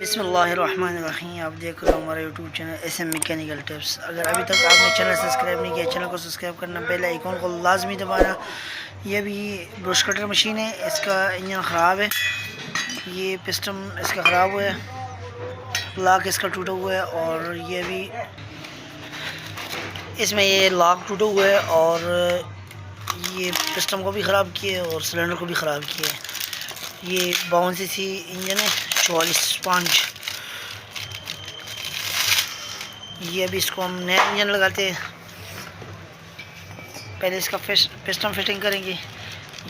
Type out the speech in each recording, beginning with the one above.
बिस्मिल्लाहिर्रहमानिर्रहीम। आप देख रहे हो हमारा YouTube channel SM mechanical tips. अगर अभी तक आपने चैनल सब्सक्राइब नहीं किया, चैनल को सब्सक्राइब करना, बेल आइकॉन को लाजमी दबाना। ये भी ब्रश कटर मशीन है, इसका इंजन ख़राब है, ये पिस्टन इसका ख़राब हुआ है, लॉक इसका टूटा हुआ है, और ये भी इसमें ये लॉक टूटा हुआ है, और ये पिस्टन को भी ख़राब किया है और सिलेंडर को भी ख़राब किया है। ये 52 cc इंजन है, 44 स्पंज। ये अभी इसको हम नया इंजन लगाते हैं। पहले इसका पिस्टन फिटिंग करेंगे,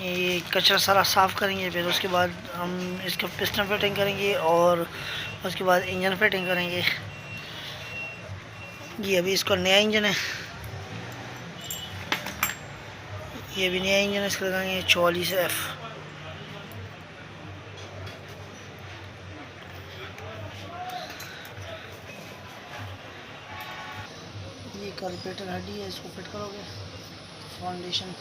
ये कचरा सारा साफ़ करेंगे, फिर उसके बाद हम इसका पिस्टन फिटिंग करेंगे और उसके बाद इंजन फिटिंग करेंगे। ये अभी इसका नया इंजन है, ये भी नया इंजन इसका लगाएंगे 44F। ये कार्बोरेटर हड्डी है, इसको फिट करोगे। फाउंडेशन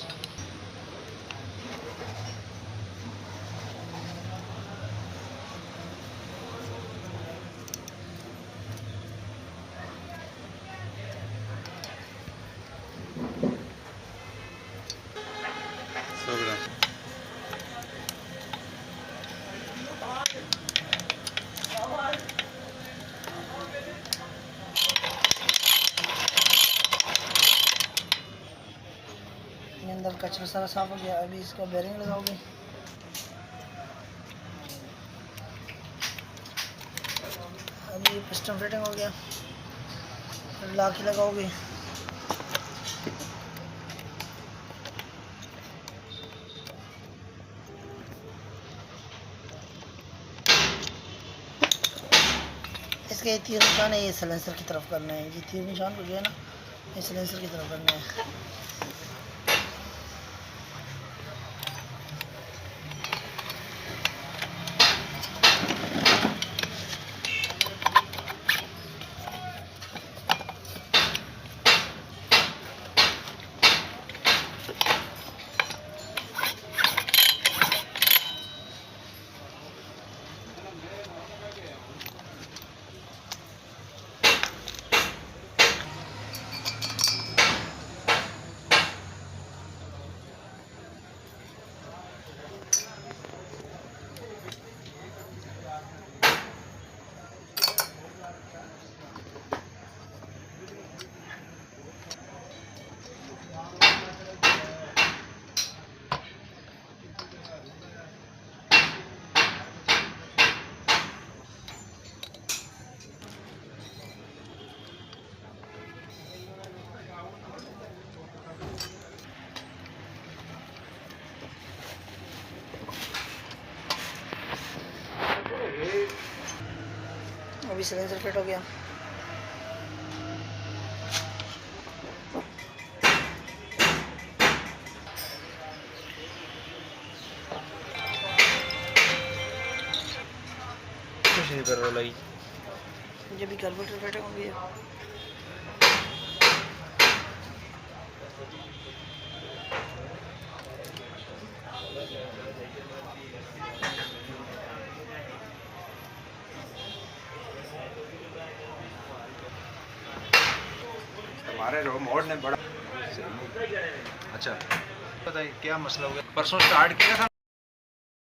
अंदर कचरा सारा साफ हो गया। अभी इसका बेरिंग लगाओगे, अभी पिस्टन फिटिंग हो गया, लॉक लगाओगे। इसके ये तीर निशान है, ये सिलेंसर की तरफ करना है। ये तीर निशान को जो है ना, ये सिलेंसर की तरफ करना है। अभी सिलेंसर फिट हो गया। जब भी कार्बोरेटर फिट हो गया, हमारे मोड ने बड़ा अच्छा बताइए क्या मसला हो गया। परसों स्टार्ट किया था।